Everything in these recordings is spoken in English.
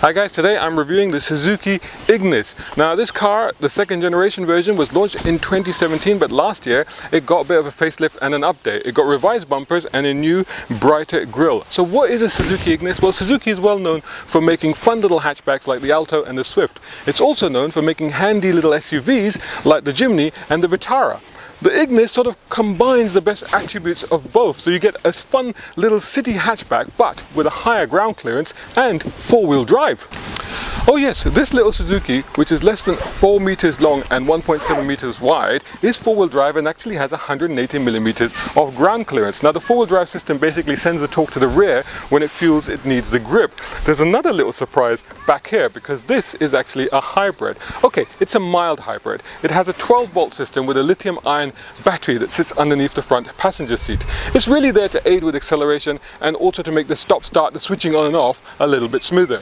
Hi guys, today I'm reviewing the Suzuki Ignis. Now this car, the second generation version, was launched in 2017, but last year it got a bit of a facelift and an update. It got revised bumpers and a new, brighter grille. So what is a Suzuki Ignis? Well, Suzuki is well known for making fun little hatchbacks like the Alto and the Swift. It's also known for making handy little SUVs like the Jimny and the Vitara. The Ignis sort of combines the best attributes of both, so you get a fun little city hatchback but with a higher ground clearance and four-wheel drive. Oh yes, this little Suzuki, which is less than 4 meters long and 1.7 meters wide, is four-wheel drive and actually has 180 millimeters of ground clearance. Now the four-wheel drive system basically sends the torque to the rear when it feels it needs the grip. There's another little surprise back here because this is actually a hybrid. Okay, it's a mild hybrid. It has a 12-volt system with a lithium-ion battery that sits underneath the front passenger seat. It's really there to aid with acceleration and also to make the stop-start, the switching on and off, a little bit smoother.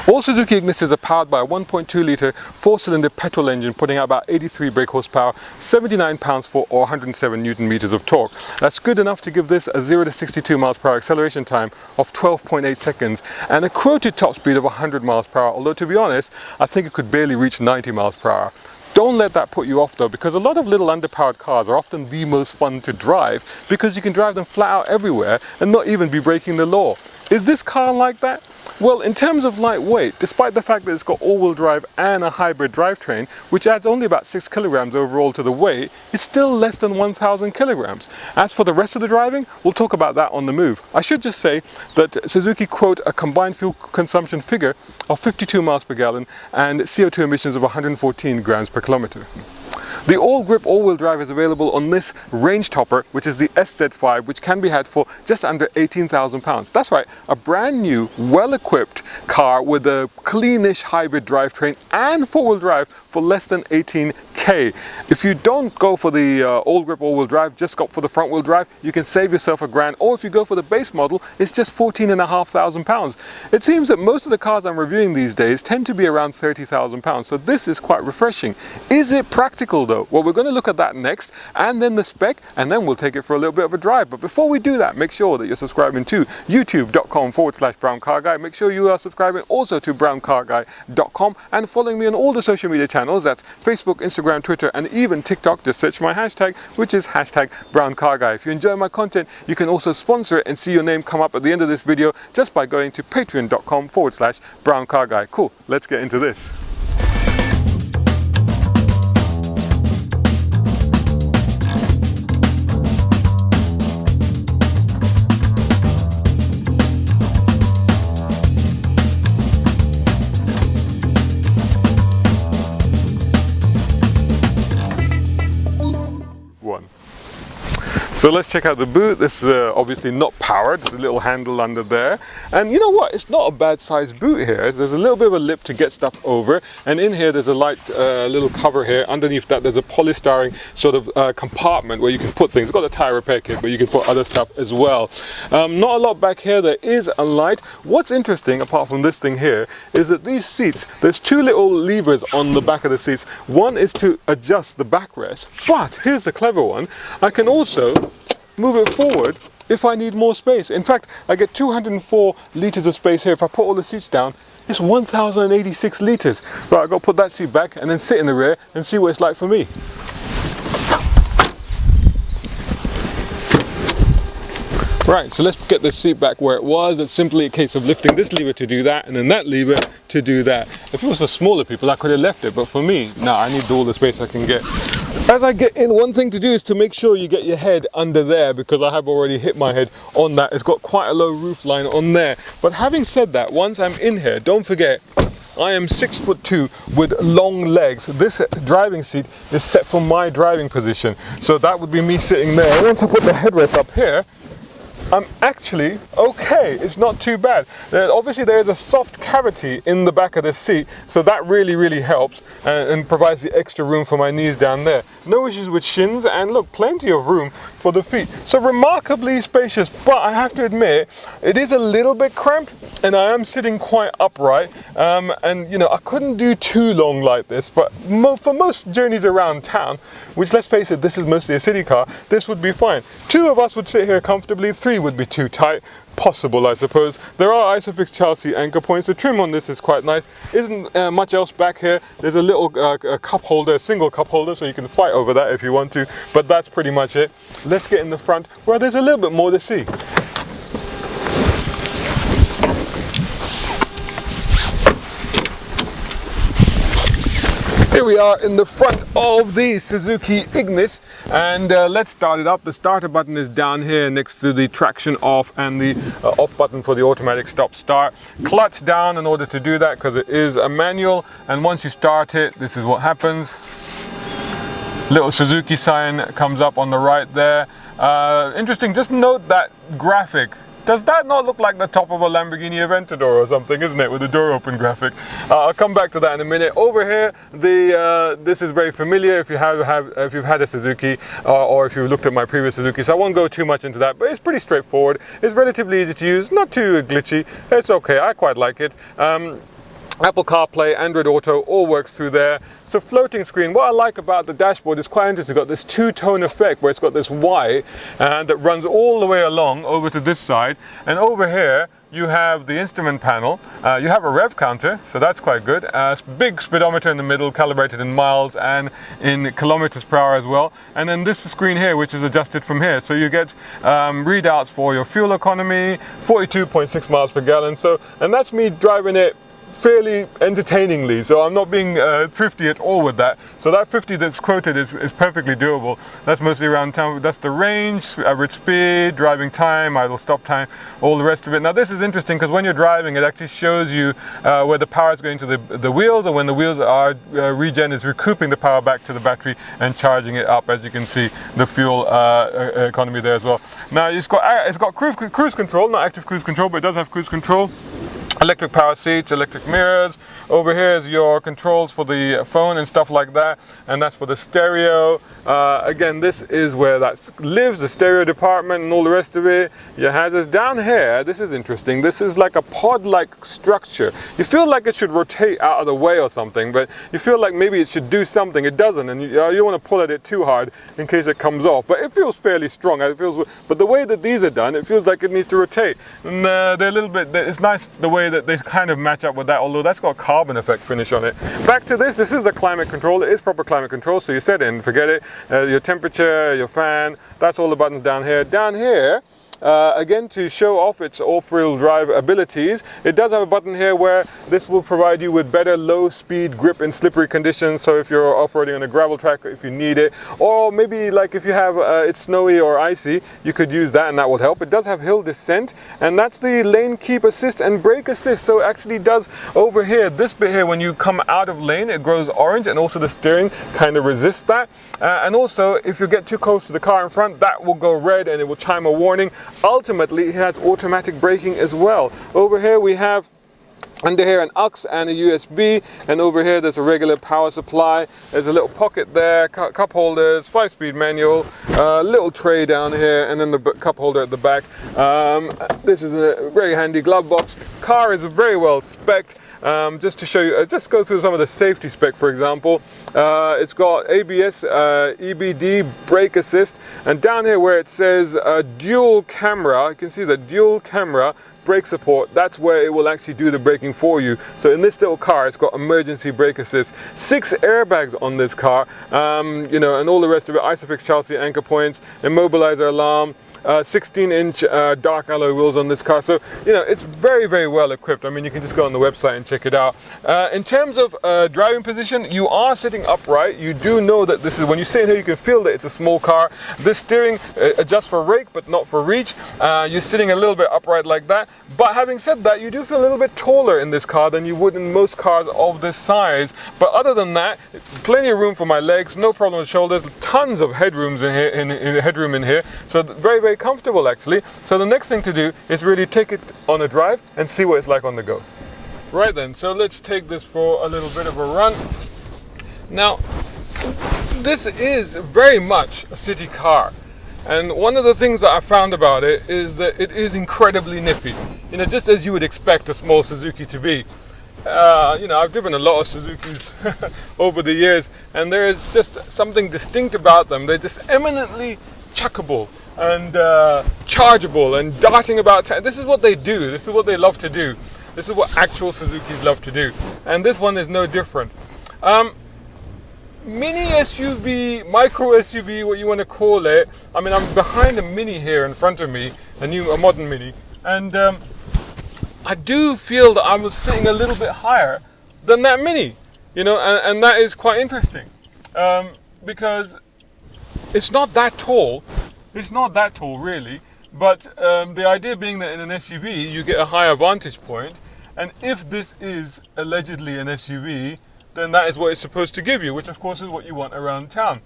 All Suzuki Ignises are powered by a 1.2 litre 4-cylinder petrol engine putting out about 83 brake horsepower, 79 pounds-foot or 107 newton meters of torque. That's good enough to give this a 0 to 62 miles per hour acceleration time of 12.8 seconds and a quoted top speed of 100 miles per hour, although to be honest, I think it could barely reach 90 miles per hour. Don't let that put you off though, because a lot of little underpowered cars are often the most fun to drive because you can drive them flat out everywhere and not even be breaking the law. Is this car like that? Well, in terms of lightweight, despite the fact that it's got all-wheel drive and a hybrid drivetrain, which adds only about 6 kilograms overall to the weight, it's still less than 1,000 kilograms. As for the rest of the driving, we'll talk about that on the move. I should just say that Suzuki quote a combined fuel consumption figure of 52 miles per gallon and CO2 emissions of 114 grams per kilometer. The AllGrip all-wheel drive is available on this range topper, which is the SZ5, which can be had for just under £18,000. That's right, a brand new, well-equipped car with a cleanish hybrid drivetrain and four-wheel drive for less than 18k. If you don't go for the AllGrip all-wheel drive, just go for the front-wheel drive, you can save yourself a grand, or if you go for the base model, it's just £14,500. It seems that most of the cars I'm reviewing these days tend to be around £30,000, so this is quite refreshing. Is it practical though? Well, we're going to look at that next, and then the spec, and then we'll take it for a little bit of a drive. But before we do that, make sure that you're subscribing to youtube.com/browncarguy. Make sure you are subscribing also to browncarguy.com and following me on all the social media channels. That's Facebook, Instagram, Twitter, and even TikTok. Just search my hashtag, which is #browncarguy. If you enjoy my content, you can also sponsor it and see your name come up at the end of this video just by going to patreon.com/browncarguy. Cool, let's get into this. So let's check out the boot. This is obviously not powered. There's a little handle under there. And you know what? It's not a bad sized boot here. There's a little bit of a lip to get stuff over. And in here there's a light little cover here. Underneath that there's a polystyrene sort of compartment where you can put things. It's got a tire repair kit, but you can put other stuff as well. Not a lot back here. There is a light. What's interesting, apart from this thing here, is that these seats, there's two little levers on the back of the seats. One is to adjust the backrest, but here's the clever one. I can also move it forward if I need more space. In fact, I get 204 litres of space here. If I put all the seats down, it's 1,086 litres. Right, I've got to put that seat back and then sit in the rear and see what it's like for me. Right, so let's get the seat back where it was. It's simply a case of lifting this lever to do that and then that lever to do that. If it was for smaller people, I could have left it, but for me, no, I need all the space I can get. As I get in, one thing to do is to make sure you get your head under there because I have already hit my head on that. It's got quite a low roof line on there. But having said that, once I'm in here, don't forget, I am 6'2" with long legs. This driving seat is set for my driving position. So that would be me sitting there. Once I put the headrest up here, I'm actually okay. It's not too bad. Obviously there is a soft cavity in the back of the seat, so that really helps and provides the extra room for my knees down there. No issues with shins, and look, plenty of room for the feet. So remarkably spacious, but I have to admit, it is a little bit cramped and I am sitting quite upright. And you know, I couldn't do too long like this, but for most journeys around town, which let's face it, this is mostly a city car, this would be fine. 2 of us would sit here comfortably, 3 would be too tight. Possible, I suppose. There are isofix chassis anchor points. The trim on this is quite nice. Isn't much else back here. There's a little cup holder, a single cup holder, so you can fight over that if you want to, but that's pretty much it. Let's get in the front where there's a little bit more to see. Here we are in the front of the Suzuki Ignis, and let's start it up. The starter button is down here next to the traction off and the off button for the automatic stop start. Clutch down in order to do that because it is a manual, and once you start it, this is what happens. Little Suzuki sign comes up on the right there. Interesting, just note that graphic. Does that not look like the top of a Lamborghini Aventador or something, isn't it, with the door open graphic? I'll come back to that in a minute. Over here, this is very familiar if you've had a Suzuki or if you've looked at my previous Suzuki, so I won't go too much into that, but it's pretty straightforward. It's relatively easy to use, not too glitchy. It's okay, I quite like it. Apple CarPlay, Android Auto, all works through there. It's a floating screen. What I like about the dashboard is quite interesting. It's got this two-tone effect where it's got this Y that runs all the way along over to this side. And over here, you have the instrument panel. You have a rev counter, so that's quite good. Big speedometer in the middle, calibrated in miles and in kilometers per hour as well. And then this screen here, which is adjusted from here. So you get readouts for your fuel economy, 42.6 miles per gallon. So, and that's me driving it fairly entertainingly, so I'm not being thrifty at all with that. So that 50 that's quoted is perfectly doable. That's mostly around town. That's the range, average speed, driving time, idle stop time, all the rest of it. Now this is interesting because when you're driving, it actually shows you where the power is going to the wheels, and when the wheels are regen is recouping the power back to the battery and charging it up. As you can see, the fuel economy there as well. Now it's got cruise control, not active cruise control, but it does have cruise control. Electric power seats, electric mirrors. Over here is your controls for the phone and stuff like that, and that's for the stereo. Again, this is where that lives, the stereo department and all the rest of it. Your hazards down here. This is interesting. This is like a pod-like structure. You feel like it should rotate out of the way or something, but you feel like maybe it should do something. It doesn't, and you don't want to pull at it too hard in case it comes off. But it feels fairly strong. But the way that these are done, it feels like it needs to rotate. And they're a little bit. It's nice the way that they kind of match up with that, although that's got a carbon effect finish on it. Back to this is the climate control. It is proper climate control, so you set in, forget it. Your temperature, your fan, that's all the buttons down here. Down here, again, to show off its off-wheel drive abilities, it does have a button here where this will provide you with better low-speed grip in slippery conditions. So if you're off-roading on a gravel track, if you need it, or maybe like if you have it's snowy or icy, you could use that and that will help. It does have hill descent, and that's the lane keep assist and brake assist. So it actually does over here, this bit here, when you come out of lane, it grows orange, and also the steering kind of resists that. And also, if you get too close to the car in front, that will go red and it will chime a warning. Ultimately, it has automatic braking as well. Over here we have under here an aux and a USB, and over here there's a regular power supply. There's a little pocket there, cup holders, 5-speed manual, little tray down here, and then the cup holder at the back. This is a very handy glove box. Car is very well specced. Just to show you, just go through some of the safety spec. For example, it's got ABS, EBD, brake assist, and down here where it says dual camera, you can see the dual camera brake support. That's where it will actually do the braking for you. So in this little car, it's got emergency brake assist, 6 airbags on this car, you know, and all the rest of it, isofix chassis anchor points, immobilizer alarm, 16-inch dark alloy wheels on this car. So, you know, it's very, very well equipped. I mean, you can just go on the website and check it out. In terms of driving position, you are sitting upright. You do know that this is, when you sit in here, you can feel that it's a small car. This steering adjusts for rake, but not for reach. You're sitting a little bit upright like that. But having said that, you do feel a little bit taller in this car than you would in most cars of this size. But other than that, plenty of room for my legs, no problem with shoulders, tons of headroom in here. So very, very comfortable actually. So the next thing to do is really take it on a drive and see what it's like on the go. Right then, so let's take this for a little bit of a run. Now, this is very much a city car. And one of the things that I found about it is that it is incredibly nippy. You know, just as you would expect a small Suzuki to be. You know, I've driven a lot of Suzukis over the years, and there is just something distinct about them. They're just eminently chuckable and chargeable and darting about. This is what they do. This is what they love to do. This is what actual Suzukis love to do. And this one is no different. Mini SUV, micro SUV, what you want to call it. I mean, I'm behind a Mini here in front of me, a modern Mini, and I do feel that I'm sitting a little bit higher than that Mini, you know, and that is quite interesting because it's not that tall. It's not that tall really, but the idea being that in an SUV you get a higher vantage point, and if this is allegedly an SUV, then that is what it's supposed to give you, which of course is what you want around town.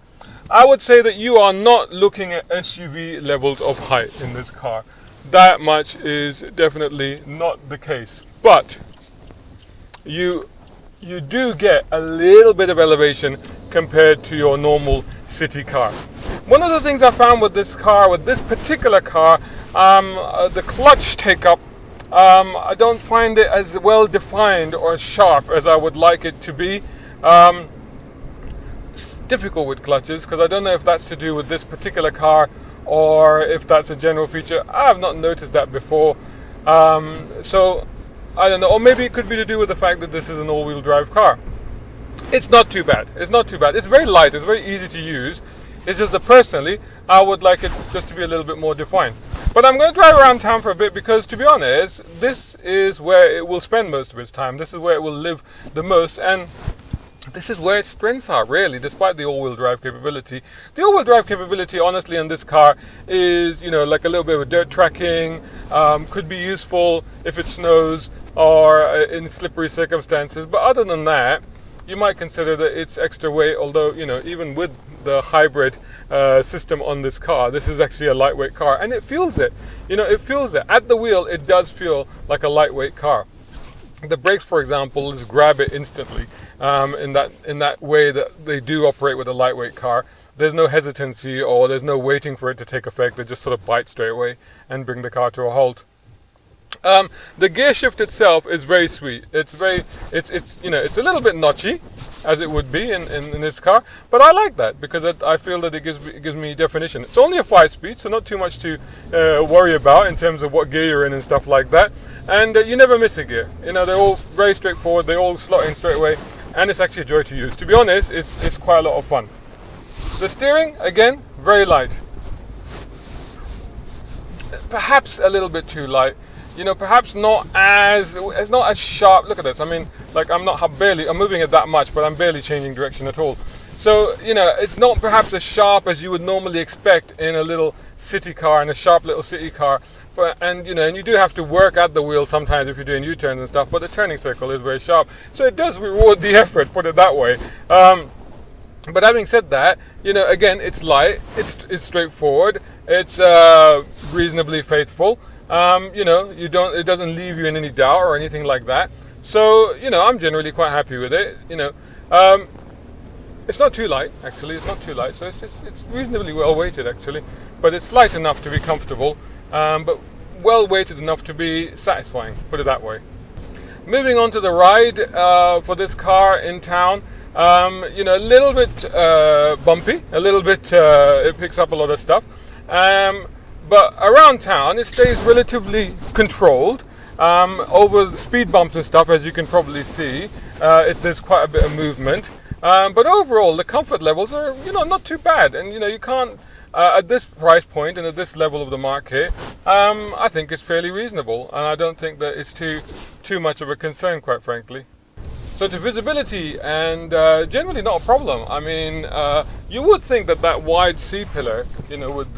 I would say that you are not looking at SUV levels of height in this car. That much is definitely not the case, but you do get a little bit of elevation compared to your normal city car. One of the things I found with this car, with this particular car, the clutch take-up, I don't find it as well defined or as sharp as I would like it to be. It's difficult with clutches because I don't know if that's to do with this particular car or if that's a general feature. I have not noticed that before. So I don't know, or maybe it could be to do with the fact that this is an all-wheel drive car. It's not too bad. It's not too bad. It's very light. It's very easy to use. It's just that personally, I would like it just to be a little bit more defined. But I'm going to drive around town for a bit because, to be honest, this is where it will spend most of its time. This is where it will live the most, and this is where its strengths are, really, despite the all-wheel drive capability. The all-wheel drive capability, honestly, on this car is, you know, like a little bit of dirt tracking, could be useful if it snows or in slippery circumstances. But other than that, you might consider that it's extra weight, although, you know, even with the hybrid system on this car, this is actually a lightweight car, and it feels it. You know, it feels it. At the wheel, it does feel like a lightweight car. The brakes, for example, just grab it instantly in that way that they do operate with a lightweight car. There's no hesitancy or there's no waiting for it to take effect. They just sort of bite straight away and bring the car to a halt. The gear shift itself is very sweet. It's you know, it's a little bit notchy, as it would be in this car, but I like that because I feel that it gives me definition. It's only a 5-speed, so not too much to worry about in terms of what gear you're in and stuff like that. And you never miss a gear. You know, they're all very straightforward. They all slot in straight away, and it's actually a joy to use. To be honest, it's quite a lot of fun. The steering, again, very light. Perhaps a little bit too light. You know, perhaps it's not as sharp. Look at this. I mean, like I'm moving it that much, but I'm barely changing direction at all. So, you know, it's not perhaps as sharp as you would normally expect in a little city car, in a sharp little city car. And you know, and you do have to work at the wheel sometimes if you're doing U-turns and stuff, but the turning circle is very sharp. So it does reward the effort, put it that way. But having said that, you know, again, it's light, it's straightforward, it's reasonably faithful. You know, it doesn't leave you in any doubt or anything like that. So, you know, I'm generally quite happy with it. You know, it's not too light, actually. It's not too light, so it's reasonably well weighted, actually. But it's light enough to be comfortable, but well weighted enough to be satisfying, put it that way. Moving on to the ride for this car in town. You know, a little bit bumpy, a little bit, it picks up a lot of stuff. But around town, it stays relatively controlled. Over the speed bumps and stuff, as you can probably see, there's quite a bit of movement. But overall, the comfort levels are, you know, not too bad. And, you know, you can't, at this price point and at this level of the market, I think it's fairly reasonable. And I don't think that it's too much of a concern, quite frankly. So to visibility, and generally not a problem. I mean, you would think that wide C-pillar, you know, with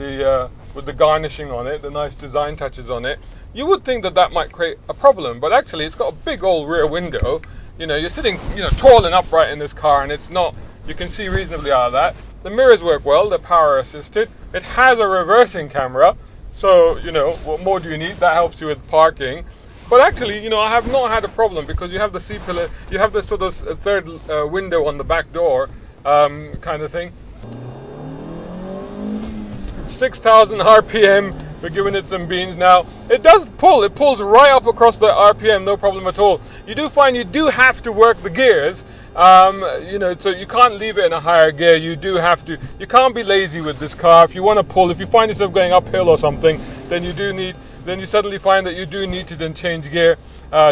the garnishing on it, the nice design touches on it, you would think that might create a problem. But actually, it's got a big old rear window. You know, you're sitting, you know, tall and upright in this car, and it's not, you can see reasonably out of that. The mirrors work well, they're power assisted. It has a reversing camera, so, you know, what more do you need? That helps you with parking. But actually, you know, I have not had a problem because you have the C-pillar, you have the sort of third window on the back door kind of thing. 6,000 RPM, we're giving it some beans now. It does pull, it pulls right up across the RPM, no problem at all. You do find you do have to work the gears, you know, so you can't leave it in a higher gear. You do have to, you can't be lazy with this car. If you want to pull, if you find yourself going uphill or something, then you suddenly find that you do need to then change gear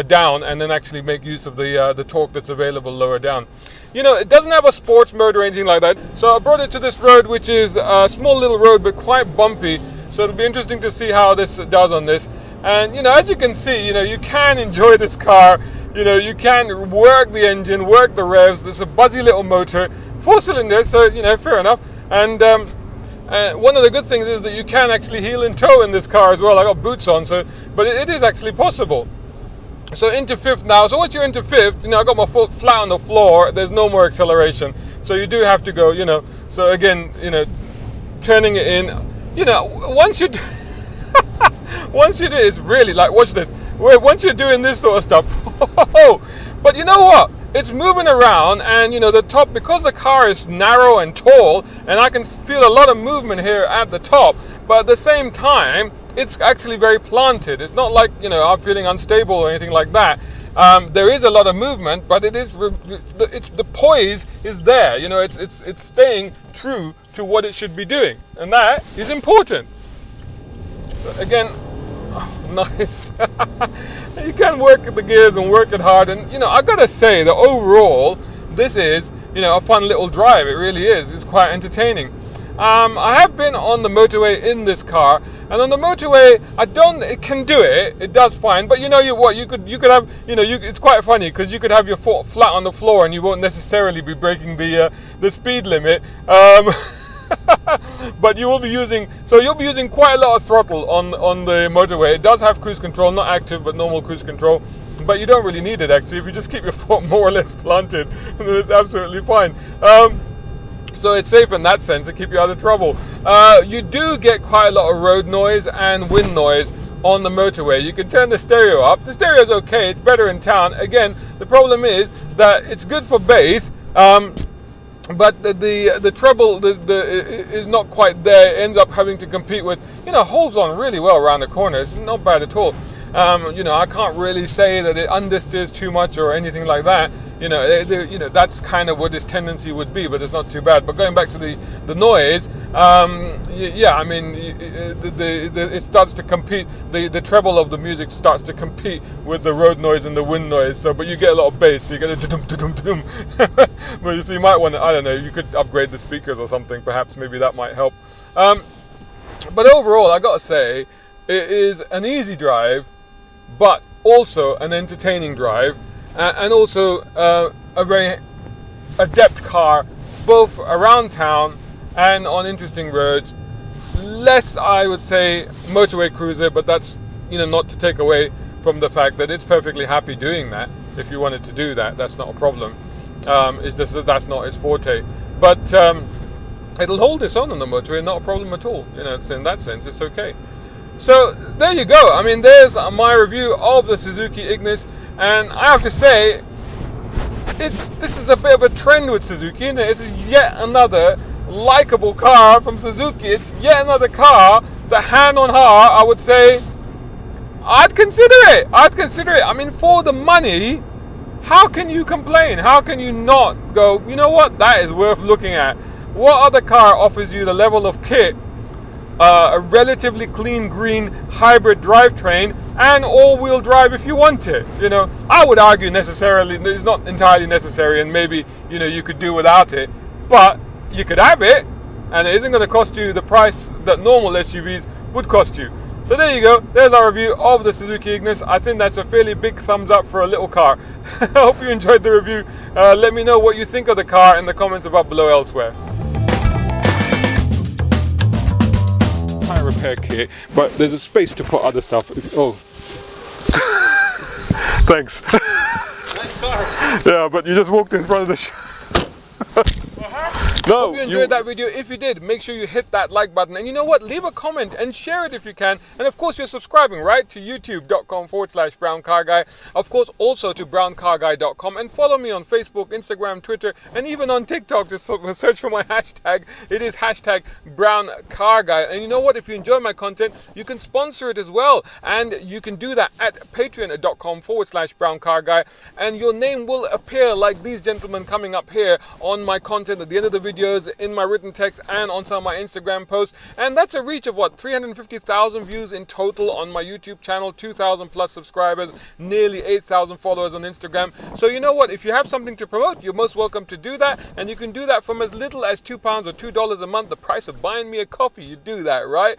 down and then actually make use of the torque that's available lower down. You know, it doesn't have a sports mode or anything like that. So I brought it to this road, which is a small little road, but quite bumpy. So it'll be interesting to see how this does on this. And, you know, as you can see, you know, you can enjoy this car. You know, you can work the engine, work the revs. There's a buzzy little motor, 4 cylinders, so, you know, fair enough. And one of the good things is that you can actually heel and toe in this car as well. I got boots on, so, but it is actually possible. So into fifth now. So once you're into fifth, you know, I got my foot flat on the floor. There's no more acceleration. So you do have to go, you know. So again, you know, turning it in, you know, once you do, once you do, it's really like, watch this. Once you're doing this sort of stuff, but you know what? It's moving around, and you know, the top, because the car is narrow and tall, and I can feel a lot of movement here at the top, but at the same time, it's actually very planted. It's not like, you know, I'm feeling unstable or anything like that. There is a lot of movement, but the poise is there. You know, it's staying true to what it should be doing, and that is important. So again, nice. You can work the gears and work it hard, and you know, I gotta say that overall, this is, you know, a fun little drive. It really is. It's quite entertaining. I have been on the motorway in this car, and on the motorway, it can do it. It does fine, but you know, you could have, you know, it's quite funny because you could have your foot flat on the floor, and you won't necessarily be breaking the speed limit. But you'll be using quite a lot of throttle on the motorway. It does have cruise control, not active, but normal cruise control. But you don't really need it actually. If you just keep your foot more or less planted, then it's absolutely fine. So it's safe in that sense to keep you out of trouble. You do get quite a lot of road noise and wind noise on the motorway. You can turn the stereo up. The stereo is okay. It's better in town. Again, the problem is that it's good for bass. But the treble is not quite there. It ends up having to compete with, you know, holds on really well around the corners. It's not bad at all. You know, I can't really say that it understeers too much or anything like that. You know, that's kind of what its tendency would be, but it's not too bad. But going back to the noise, yeah, I mean, it starts to compete. The treble of the music starts to compete with the road noise and the wind noise. So, but you get a lot of bass. So you get a dum dum dum. But so you might want to, I don't know, you could upgrade the speakers or something. Perhaps maybe that might help. But overall, I gotta say, it is an easy drive, but also an entertaining drive. And also a very adept car, both around town and on interesting roads. Less, I would say, motorway cruiser, but that's, you know, not to take away from the fact that it's perfectly happy doing that. If you wanted to do that, that's not a problem. It's just that that's not its forte. But it'll hold its own on the motorway, not a problem at all. You know, so in that sense, it's okay. So there you go. I mean, there's my review of the Suzuki Ignis. And I have to say, this is a bit of a trend with Suzuki, isn't it? It's yet another likable car from Suzuki. It's yet another car that, hand on heart, I would say, I'd consider it. I mean, for the money, how can you complain? How can you not go, you know what, that is worth looking at? What other car offers you the level of kit, a relatively clean green hybrid drivetrain, and all-wheel drive if you want it? You know, I would argue necessarily it's not entirely necessary, and maybe, you know, you could do without it, but you could have it, and it isn't going to cost you the price that normal SUVs would cost you. So there you go. There's our review of the Suzuki Ignis. I think that's a fairly big thumbs up for a little car. I hope you enjoyed the review. Let me know what you think of the car in the comments above below elsewhere. Repair kit, but there's a space to put other stuff. Oh, thanks. Nice car. Yeah, but you just walked in front of the No, Hope you enjoyed that video. If you did, make sure you hit that like button. And you know what? Leave a comment and share it if you can. And of course, you're subscribing, right? To youtube.com/browncarguy. Of course, also to browncarguy.com. And follow me on Facebook, Instagram, Twitter, and even on TikTok. Just search for my hashtag. It is hashtag browncarguy. And you know what? If you enjoy my content, you can sponsor it as well. And you can do that at patreon.com/browncarguy. And your name will appear like these gentlemen coming up here on my content at the end of the videos, in my written text, and on some of my Instagram posts. And that's a reach of what, 350,000 views in total on my YouTube channel, 2,000 plus subscribers, nearly 8,000 followers on Instagram. So you know what, if you have something to promote, you're most welcome to do that. And you can do that from as little as £2 or $2 a month, the price of buying me a coffee. You do that, right?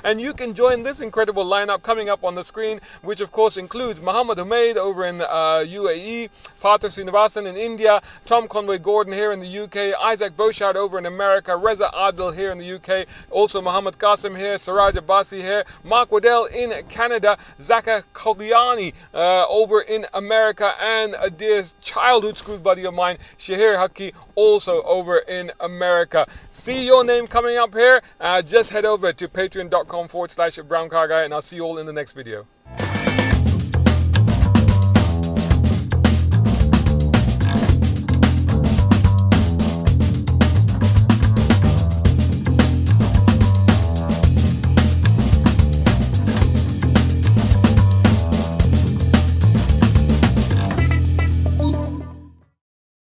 And you can join this incredible lineup coming up on the screen, which of course includes Muhammad Humaid over in UAE, Partha Srinivasan in India, Tom Conway Gordon here in the UK, Isaac Boshard over in America, Reza Adil here in the UK, also Muhammad Qasim here, Siraj Abbasi here, Mark Waddell in Canada, Zaka Kogiani over in America, and a dear childhood school buddy of mine, Shaheer Hakki, also over in America. See your name coming up here. Just head over to patreon.com/browncarguy, and I'll see you all in the next video.